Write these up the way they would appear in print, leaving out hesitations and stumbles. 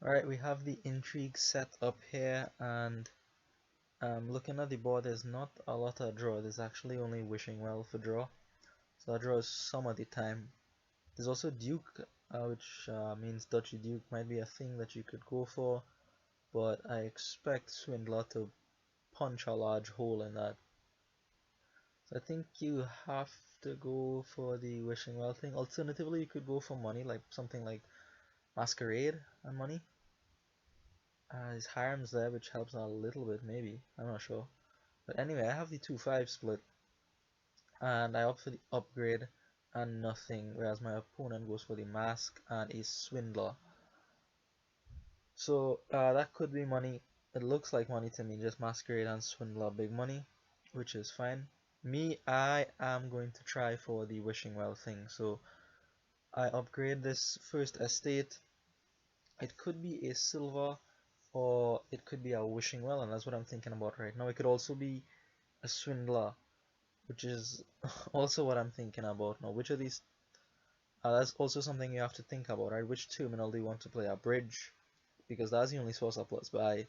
Alright, we have the Intrigue set up here, and looking at the board, there's not a lot of draw. There's actually only Wishing Well for draw, so that draws some of the time. There's also Duke, which means Duchy-Duke might be a thing that you could go for, but I expect Swindler to punch a large hole in that. So I think you have to go for the Wishing Well thing. Alternatively, you could go for money, like something like Masquerade and money. His harem's there, which helps a little bit, maybe. I'm not sure. But anyway, I have the 2-5 split, and I opt for the upgrade and nothing, whereas my opponent goes for the mask and a swindler. So that could be money. It looks like money to me, just masquerade and swindler big money, which is fine. Me, I am going to try for the wishing well thing. So I upgrade this first estate. It could be a silver or it could be a wishing well, and that's what I'm thinking about right now. It could also be a swindler, which is also what I'm thinking about now. Which of these? That's also something you have to think about, right? Which terminal do you want to play? A bridge, because that's the only source of plus by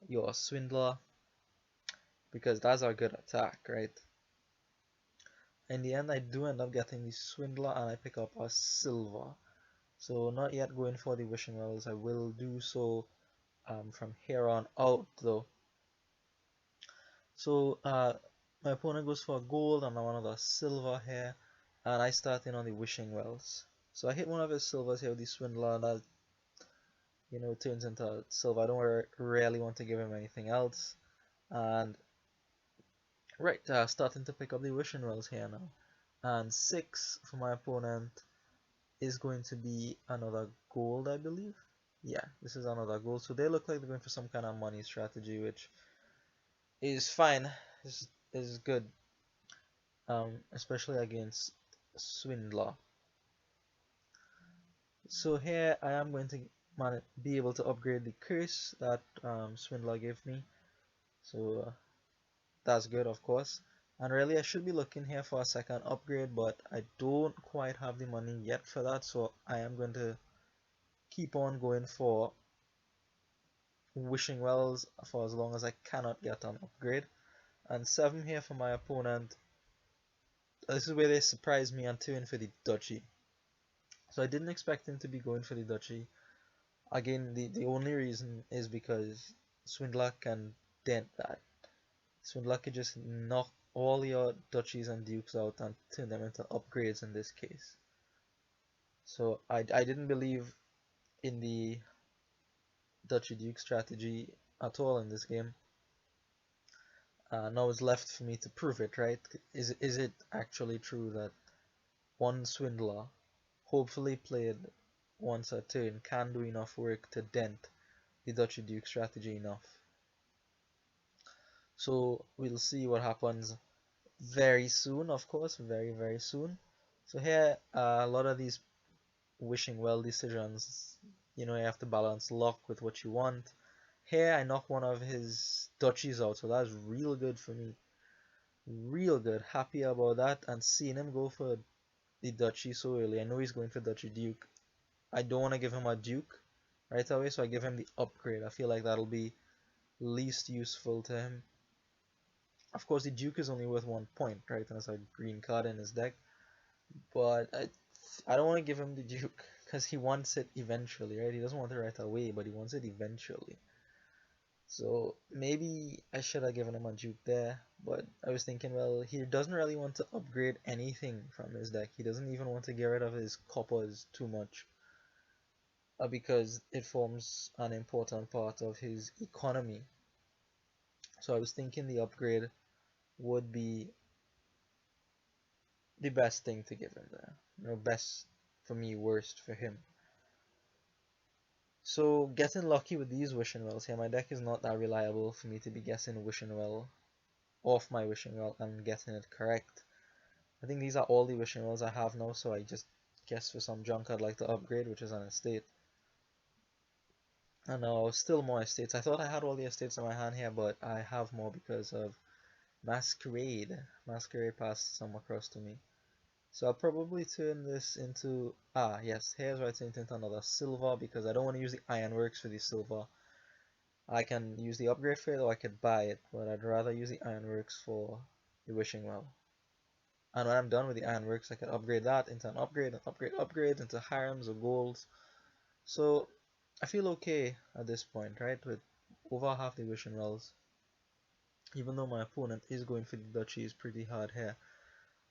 your swindler, because that's a good attack, right? In the end, I do end up getting the swindler, and I pick up a silver. So not yet going for the wishing wells. I will do so from here on out, though. So my opponent goes for a gold and one of the silver here, and I start in on the wishing wells. So I hit one of his silvers here with the swindler, and that turns into silver. I don't really want to give him anything else, and right, starting to pick up the wishing wells here now. And 6 for my opponent is going to be another gold, I believe. Yeah, this is another gold. So they look like they're going for some kind of money strategy, which is fine. Is good. Especially against Swindler. So here I am going to be able to upgrade the curse that Swindler gave me. So that's good, of course. And really I should be looking here for a second upgrade, but I don't quite have the money yet for that, so I am going to keep on going for wishing wells for as long as I cannot get an upgrade. And 7 here for my opponent. This is where they surprised me and turn for the duchy. So I didn't expect him to be going for the duchy. Again, the only reason is because Swindler can dent that. Swindler could just knock all your duchies and dukes out and turn them into upgrades in this case. So I didn't believe in the Duchy-Duke strategy at all in this game. Now it's left for me to prove it, right? Is it actually true that one Swindler, hopefully played once a turn, can do enough work to dent the Duchy-Duke strategy enough? So we'll see what happens very soon, of course, very, very soon. So here, a lot of these wishing well decisions, you have to balance luck with what you want. Here, I knock one of his duchies out, so that's real good for me. Real good. Happy about that, and seeing him go for the duchy so early. I know he's going for Duchy Duke. I don't want to give him a duke right away, so I give him the upgrade. I feel like that'll be least useful to him. Of course, the duke is only worth 1 point, right? And it's a green card in his deck. But I don't want to give him the duke because he wants it eventually, right? He doesn't want it right away, but he wants it eventually. So maybe I should have given him a duke there, but I was thinking, well, he doesn't really want to upgrade anything from his deck. He doesn't even want to get rid of his coppers too much, because it forms an important part of his economy. So I was thinking the upgrade would be the best thing to give him there. Best for me, worst for him. So getting lucky with these wishing wells here, my deck is not that reliable for me to be guessing wishing well off my wishing well and getting it correct. I think these are all the wishing wells I have now, so I just guess for some junk I'd like to upgrade, which is an estate. And now still more estates. I thought I had all the estates in my hand here, but I have more because of Masquerade. Masquerade passed some across to me. So I'll probably turn this into, yes, here's why I turned it into another silver, because I don't want to use the ironworks for the silver. I can use the upgrade for it, or I could buy it, but I'd rather use the ironworks for the wishing well. And when I'm done with the ironworks, I can upgrade that into an upgrade, and upgrade into harems or golds. So I feel okay at this point, right? With over half the wishing wells. Even though my opponent is going for the duchies pretty hard here.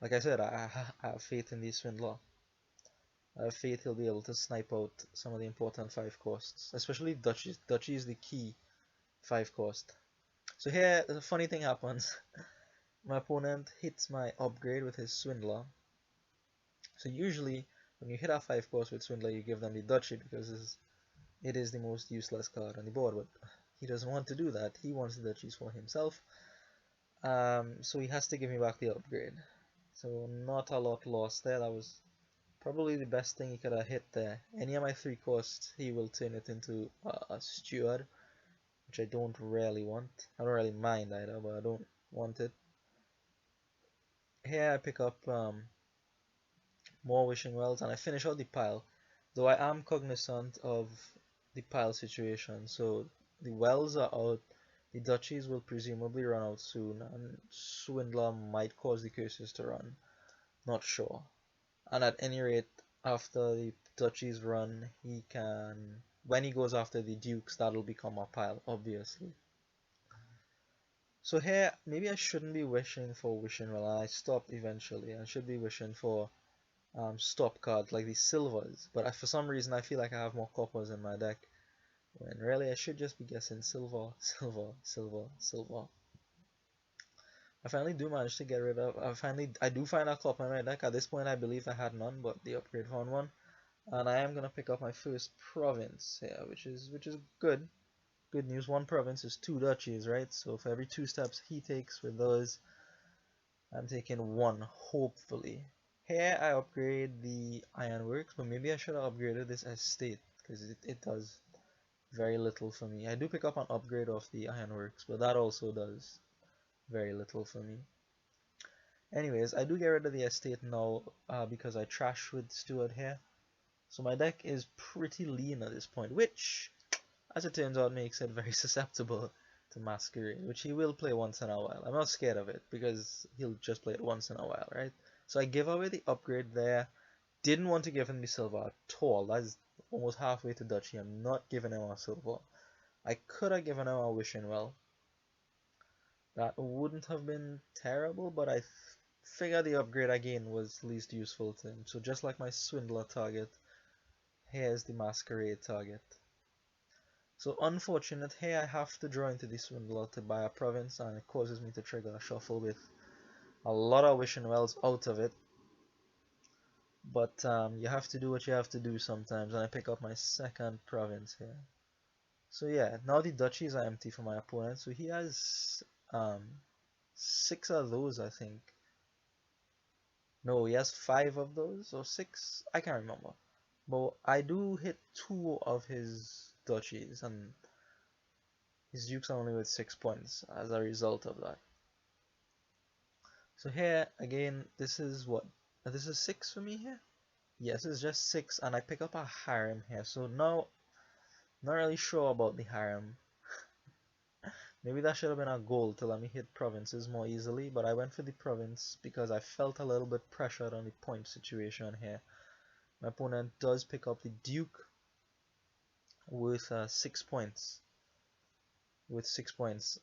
Like I said, I have faith in the Swindler. I have faith he'll be able to snipe out some of the important 5 costs, especially duchies. Duchy is the key 5 cost. So here, a funny thing happens. My opponent hits my upgrade with his Swindler. So usually, when you hit a 5 cost with Swindler, you give them the Duchy because it is the most useless card on the board. But he doesn't want to do that. He wants the Duchies for himself. So he has to give me back the upgrade. So not a lot lost there. That was probably the best thing he could have hit there. Any of my 3 costs, he will turn it into a steward, which I don't really want. I don't really mind either, but I don't want it. Here I pick up more wishing wells and I finish out the pile, though I am cognizant of the pile situation. So the wells are out, the duchies will presumably run out soon, and Swindler might cause the curses to run. Not sure. And at any rate, after the duchies run, he can. When he goes after the dukes, that'll become a pile, obviously. So here, maybe I shouldn't be wishing for wishing well. I stopped eventually. I should be wishing for stop cards like the silvers, but for some reason I feel like I have more coppers in my deck, when really I should just be guessing silver, silver, silver, silver. I finally do manage to get rid of, I do find a copper in my deck. At this point I believe I had none, but the upgrade found one, and I am gonna pick up my first province here, which is good. Good news, one province is 2 duchies, right? So for every 2 steps he takes with those, I'm taking 1, hopefully. Here I upgrade the ironworks, but maybe I should have upgraded this estate, because it does very little for me. I do pick up an upgrade of the ironworks, but that also does very little for me. Anyways, I do get rid of the estate now because I trash with Steward here. So my deck is pretty lean at this point, which, as it turns out, makes it very susceptible to Masquerade, which he will play once in a while. I'm not scared of it, because he'll just play it once in a while, right? So I give away the upgrade there. Didn't want to give him the silver at all. That's almost halfway to Duchy. I'm not giving him a silver. I could have given him a wishing well. That wouldn't have been terrible, but I figured the upgrade again was least useful to him. So just like my Swindler target, here's the Masquerade target. So unfortunate, here I have to draw into the Swindler to buy a province, and it causes me to trigger a shuffle with a lot of wishing wells out of it. But you have to do what you have to do sometimes, and I pick up my second province here. So yeah, now the duchies are empty for my opponent, so he has 6 of those, I think. No, he has 5 of those, or 6, I can't remember. But I do hit 2 of his duchies, and his duke's only with 6 points as a result of that. So here, again, this is what? This is 6 for me here? Yes, it's just 6, and I pick up a harem here. So now, not really sure about the harem. Maybe that should have been a goal to let me hit provinces more easily, but I went for the province because I felt a little bit pressured on the point situation here. My opponent does pick up the Duke with 6 points. With 6 points.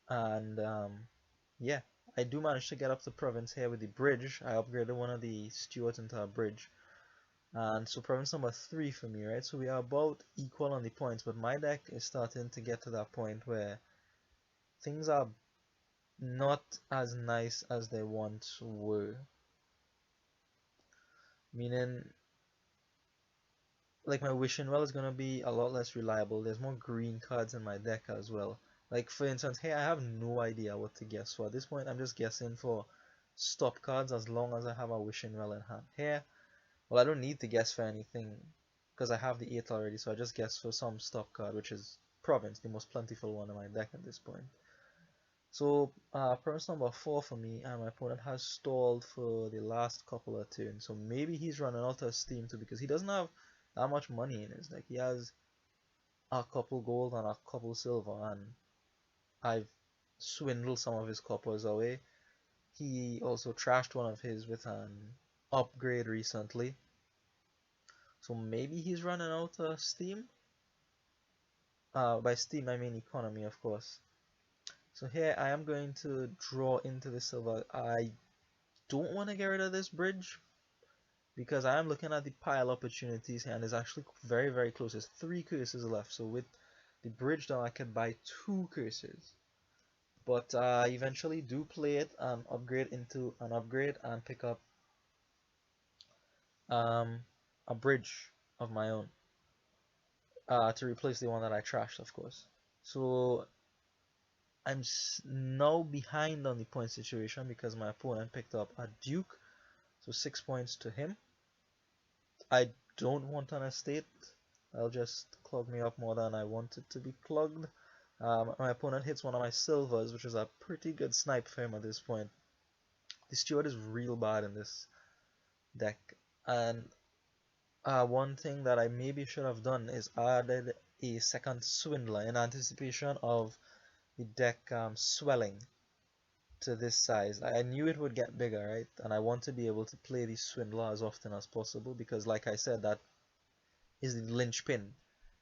And yeah, I do manage to get up the province here with the bridge. I upgraded one of the stewards into a bridge. And so province number 3 for me, right? So we are about equal on the points, but my deck is starting to get to that point where things are not as nice as they once were. Meaning, like, my wishing well is gonna be a lot less reliable. There's more green cards in my deck as well. Like, for instance, hey, I have no idea what to guess for. At this point, I'm just guessing for stop cards as long as I have a wishing well in hand. Here, well, I don't need to guess for anything because I have the 8 already, so I just guess for some stop card, which is Province, the most plentiful one in my deck at this point. So, premise number 4 for me, and my opponent has stalled for the last couple of turns. So maybe he's running out of steam too, because he doesn't have that much money in his deck. He has a couple gold and a couple silver, and I've swindled some of his coppers away. He also trashed one of his with an upgrade recently. So maybe he's running out of steam. By steam, I mean economy, of course. So here I am going to draw into the silver. I don't want to get rid of this bridge because I am looking at the pile opportunities here, and it's actually very, very close. There's 3 curses left. So with the bridge down, I could buy 2 curses. But I eventually do play it and upgrade into an upgrade and pick up um, a bridge of my own to replace the one that I trashed, of course. So I'm now behind on the point situation because my opponent picked up a Duke, so 6 points to him. I don't want an estate. That'll just clog me up more than I want it to be clogged. My opponent hits one of my silvers, which is a pretty good snipe for him at this point. The steward is real bad in this deck, and one thing that I maybe should have done is added a second Swindler in anticipation of the deck swelling to this size. I knew it would get bigger, right? And I want to be able to play the Swindler as often as possible because, like I said, that is the linchpin,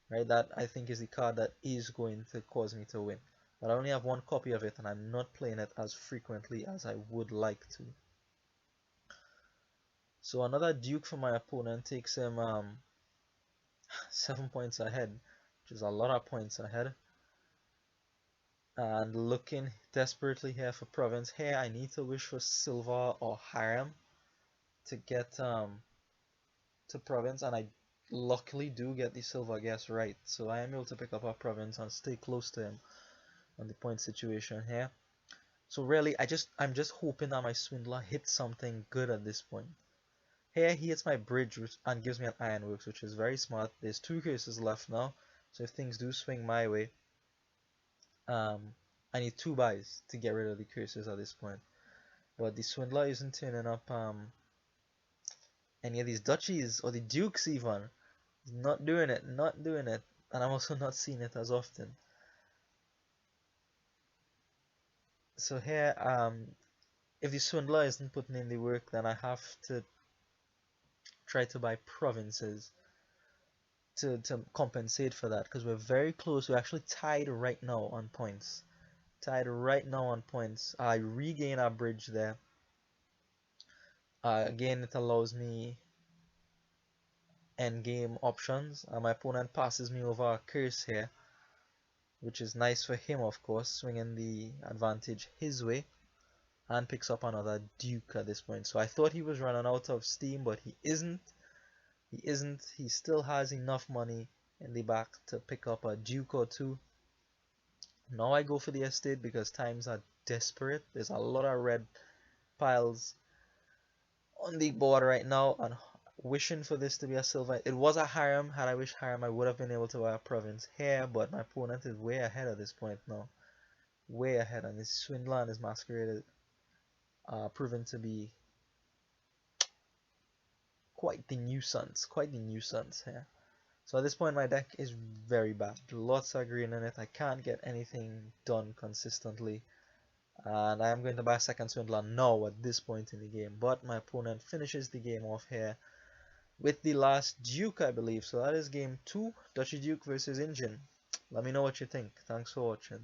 right? That I think is the card that is going to cause me to win. But I only have one copy of it, and I'm not playing it as frequently as I would like to. So another Duke for my opponent takes him 7 points ahead, which is a lot of points ahead. And looking desperately here for province. Here I need to wish for silver or harem to get to province, and I luckily do get the silver guess right, so I am able to pick up a province and stay close to him on the point situation here. So really I'm just hoping that my swindler hits something good at this point. Here he hits my bridge and gives me an ironworks, which is very smart. There's 2 cases left now, so if things do swing my way, I need 2 buys to get rid of the curses at this point. But the swindler isn't turning up any of these duchies or the dukes even. He's not doing it, not doing it. And I'm also not seeing it as often. So here, if the swindler isn't putting in the work, then I have to try to buy provinces to compensate for that, because we're very close. We're actually tied right now on points. Tied right now on points. I regain our bridge there. Again, it allows me endgame options. My opponent passes me over a curse here, which is nice for him, of course, swinging the advantage his way, and picks up another Duke at this point. So I thought he was running out of steam, but he isn't. He isn't. He still has enough money in the back to pick up a Duke or 2. Now I go for the estate because times are desperate. There's a lot of red piles on the board right now, and wishing for this to be a silver. It was a harem. Had I wished harem, I would have been able to buy a province here, but my opponent is way ahead at this point now. Way ahead, and his swindler and his masquerade proven to be quite the nuisance here. So at this point, my deck is very bad. Lots of green in it. I can't get anything done consistently. And I am going to buy a second swindler now at this point in the game. But my opponent finishes the game off here with the last Duke, I believe. So that is game 2, Duchy-Duke versus Engine. Let me know what you think. Thanks for watching.